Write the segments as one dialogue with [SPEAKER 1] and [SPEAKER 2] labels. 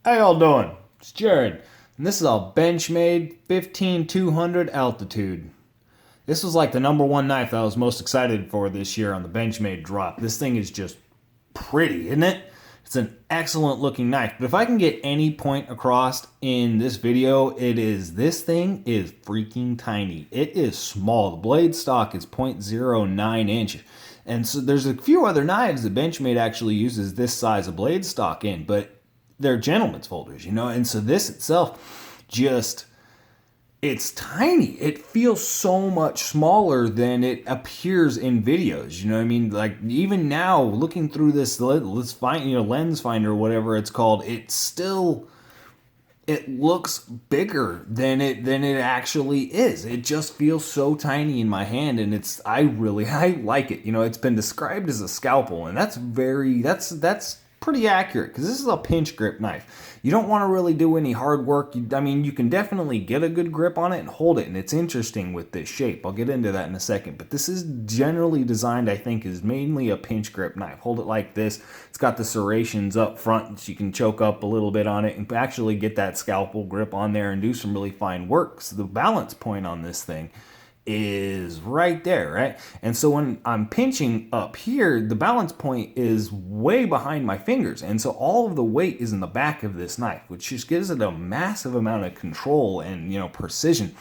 [SPEAKER 1] How y'all doing? It's Jared, and this is a Benchmade 15200 altitude. This was like the #1 knife that I was most excited for this year on the Benchmade drop. This thing is just pretty, isn't it? It's an excellent looking knife. But if I can get any point across in this video, it is this thing is freaking tiny. It is small. The blade stock is 0.09 inch. And so there's a few other knives that Benchmade actually uses this size of blade stock in, but they're gentleman's folders, and so this itself just, it's tiny. It feels so much smaller than it appears in videos. You know what I mean? Like even now, looking through this, let's find, lens finder or whatever it's called, it looks bigger than it actually is. It just feels so tiny in my hand, and I like it. It's been described as a scalpel, and that's pretty accurate because this is a pinch grip knife. You don't want to really do any hard work. You can definitely get a good grip on it and hold it, and it's interesting with this shape. I'll get into that in a second, but this is generally designed, I think, as mainly a pinch grip knife. Hold it like this. It's got the serrations up front so you can choke up a little bit on it and actually get that scalpel grip on there and do some really fine work. So the balance point on this thing is right there, right? And so when I'm pinching up here, the balance point is way behind my fingers. And so all of the weight is in the back of this knife, which just gives it a massive amount of control and, precision.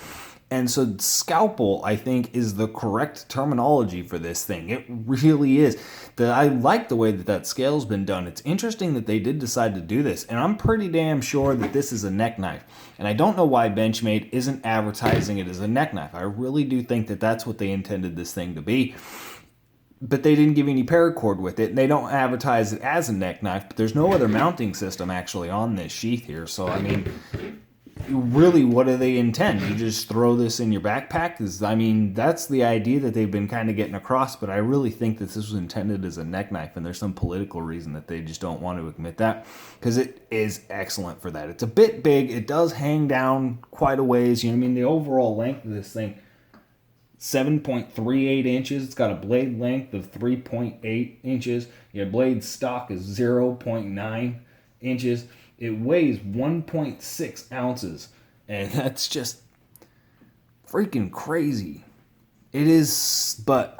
[SPEAKER 1] And so scalpel, I think, is the correct terminology for this thing. It really is. I like the way that scale's been done. It's interesting that they did decide to do this, and I'm pretty damn sure that this is a neck knife. And I don't know why Benchmade isn't advertising it as a neck knife. I really do think that that's what they intended this thing to be. But they didn't give any paracord with it, and they don't advertise it as a neck knife, but there's no other mounting system actually on this sheath here. So, really, what do they intend? You just throw this in your backpack? That's the idea that they've been kind of getting across, but I really think that this was intended as a neck knife, and there's some political reason that they just don't want to admit that, because it is excellent for that. It's a bit big. It does hang down quite a ways. The overall length of this thing, 7.38 inches. It's got a blade length of 3.8 inches. Your blade stock is 0.9 inches. It weighs 1.6 ounces, and that's just freaking crazy. It is, but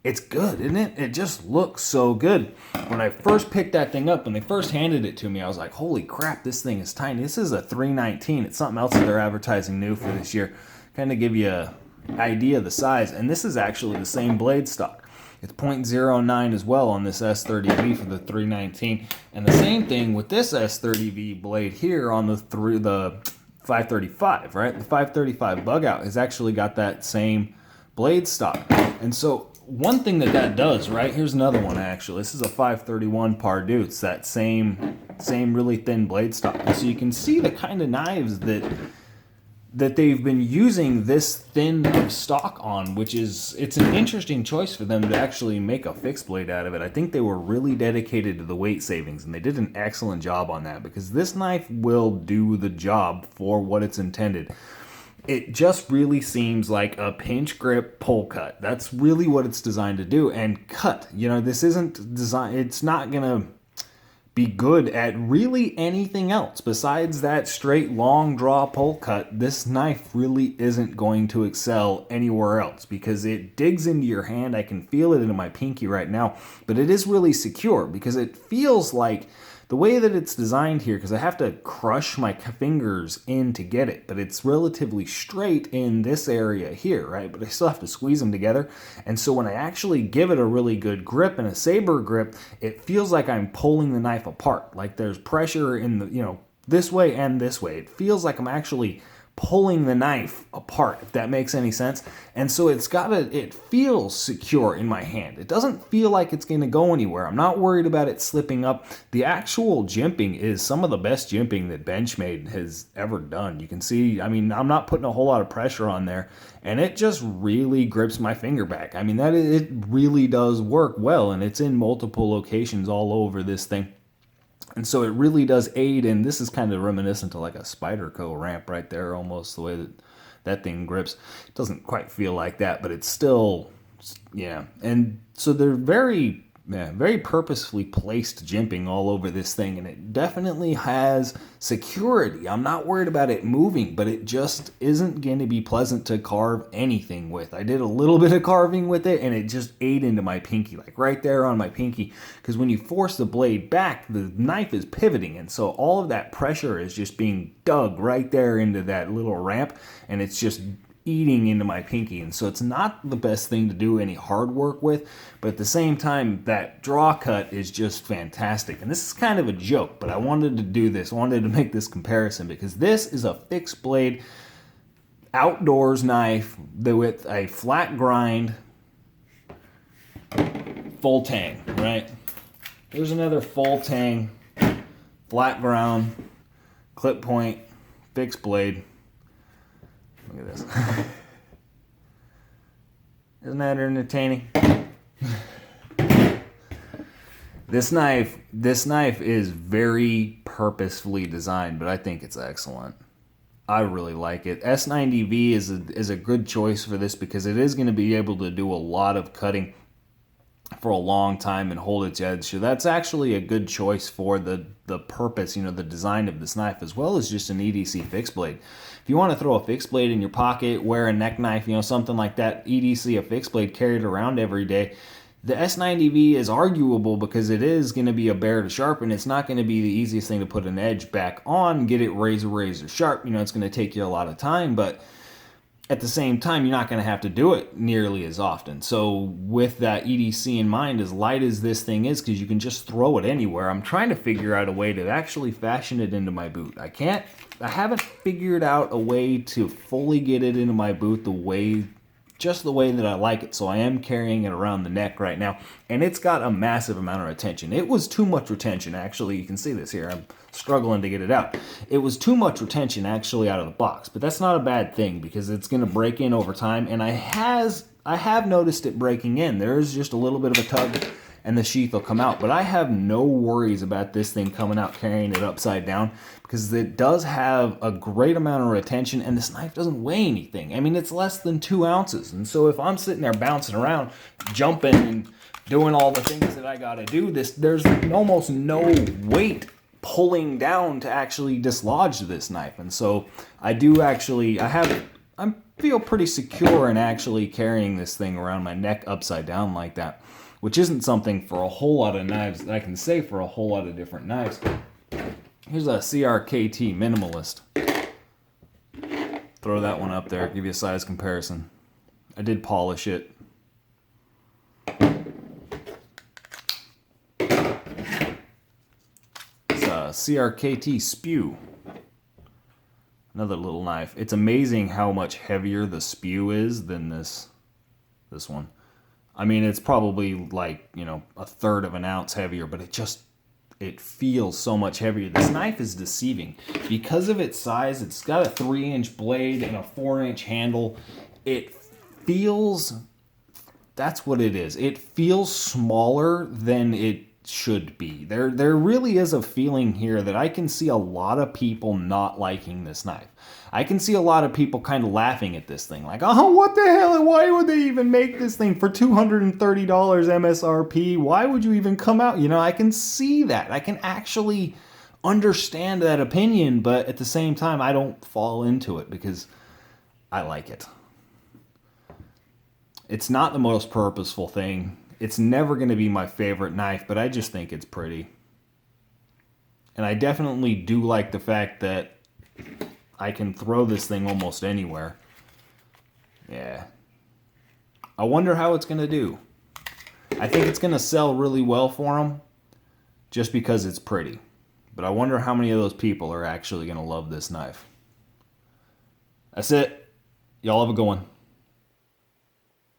[SPEAKER 1] it's good, isn't it? It just looks so good. When I first picked that thing up, when they first handed it to me, I was like, holy crap, this thing is tiny. This is a 319. It's something else that they're advertising new for this year. Kind of give you an idea of the size, and this is actually the same blade stock. It's 0.09 as well on this S30V for the 319. And the same thing with this S30V blade here on the 535, right? The 535 bug out has actually got that same blade stock. And so one thing that does, right? Here's another one actually. This is a 531 Pardue. It's that same really thin blade stock. And so you can see the kind of knives that they've been using this thin of stock on, it's an interesting choice for them to actually make a fixed blade out of it. I think they were really dedicated to the weight savings, and they did an excellent job on that, because this knife will do the job for what it's intended. It just really seems like a pinch grip pull cut. That's really what it's designed to do. And cut, this isn't designed, it's not gonna be good at really anything else besides that straight long draw pull cut. This knife really isn't going to excel anywhere else because it digs into your hand. I can feel it into my pinky right now, but it is really secure because it feels like the way that it's designed here, because I have to crush my fingers in to get it, but it's relatively straight in this area here, right? But I still have to squeeze them together. And so when I actually give it a really good grip and a saber grip, it feels like I'm pulling the knife apart. Like there's pressure in the, this way and this way. It feels like I'm actually pulling the knife apart, if that makes any sense. And so it feels secure in my hand. It doesn't feel like it's going to go anywhere. I'm not worried about it slipping up. The actual jimping is some of the best jimping that Benchmade has ever done. You can see, I'm not putting a whole lot of pressure on there, and it just really grips my finger back. It really does work well, and it's in multiple locations all over this thing. And so it really does aid, and this is kind of reminiscent to like a Spyderco ramp right there, almost the way that thing grips. It doesn't quite feel like that, but it's still, yeah. And so they're very Yeah, very purposefully placed jimping all over this thing, and it definitely has security. I'm not worried about it moving, but it just isn't going to be pleasant to carve anything with. I did a little bit of carving with it, and it just ate into my pinky, like right there on my pinky, because when you force the blade back, the knife is pivoting, and so all of that pressure is just being dug right there into that little ramp, and it's just eating into my pinky. And so it's not the best thing to do any hard work with, but at the same time, that draw cut is just fantastic. And this is kind of a joke, but I wanted to do this. I wanted to make this comparison because this is a fixed blade outdoors knife with a flat grind full tang, right? Here's another full tang, flat ground, clip point, fixed blade. Look at this. Isn't that entertaining? This knife is very purposefully designed, but I think it's excellent. I really like it. S90V is a good choice for this because it is going to be able to do a lot of cutting for a long time and hold its edge. So that's actually a good choice for the purpose, the design of this knife, as well as just an EDC fixed blade. If you want to throw a fixed blade in your pocket, wear a neck knife, something like that, EDC, a fixed blade, carry it around every day, the S90V is arguable because it is going to be a bear to sharpen. It's not going to be the easiest thing to put an edge back on, get it razor sharp. It's going to take you a lot of time, but at the same time, you're not going to have to do it nearly as often. So with that EDC in mind, as light as this thing is, because you can just throw it anywhere, I'm trying to figure out a way to actually fashion it into my boot. I haven't figured out a way to fully get it into my boot just the way that I like it. So I am carrying it around the neck right now, and it's got a massive amount of retention. It was too much retention, actually. You can see this here. I'm struggling to get it out. It was too much retention actually out of the box, but that's not a bad thing because it's going to break in over time, and I have noticed it breaking in. There's just a little bit of a tug and the sheath will come out, but I have no worries about this thing coming out carrying it upside down because it does have a great amount of retention, and this knife doesn't weigh anything. I mean, it's less than 2 ounces, and so if I'm sitting there bouncing around, jumping and doing all the things that I gotta do, there's almost no weight pulling down to actually dislodge this knife. And so I feel pretty secure in actually carrying this thing around my neck upside down like that, which isn't something for a whole lot of knives that I can say for a whole lot of different knives. Here's a CRKT Minimalist. Throw that one up there, give you a size comparison. I did polish it. It's a CRKT Spew. Another little knife. It's amazing how much heavier the Spew is than this one. I mean, it's probably like, a third of an ounce heavier, but it feels so much heavier. This knife is deceiving. Because of its size, it's got a 3-inch blade and a 4-inch handle. That's what it is. It feels smaller than it should be. There really is a feeling here that I can see a lot of people not liking this knife. I can see a lot of people kind of laughing at this thing, like, oh, what the hell? Why would they even make this thing for $230 MSRP? Why would you even come out? I can see that. I can actually understand that opinion, but at the same time, I don't fall into it because I like it. It's not the most purposeful thing. It's never going to be my favorite knife, but I just think it's pretty. And I definitely do like the fact that I can throw this thing almost anywhere. Yeah. I wonder how it's going to do. I think it's going to sell really well for them just because it's pretty. But I wonder how many of those people are actually going to love this knife. That's it. Y'all have a good one.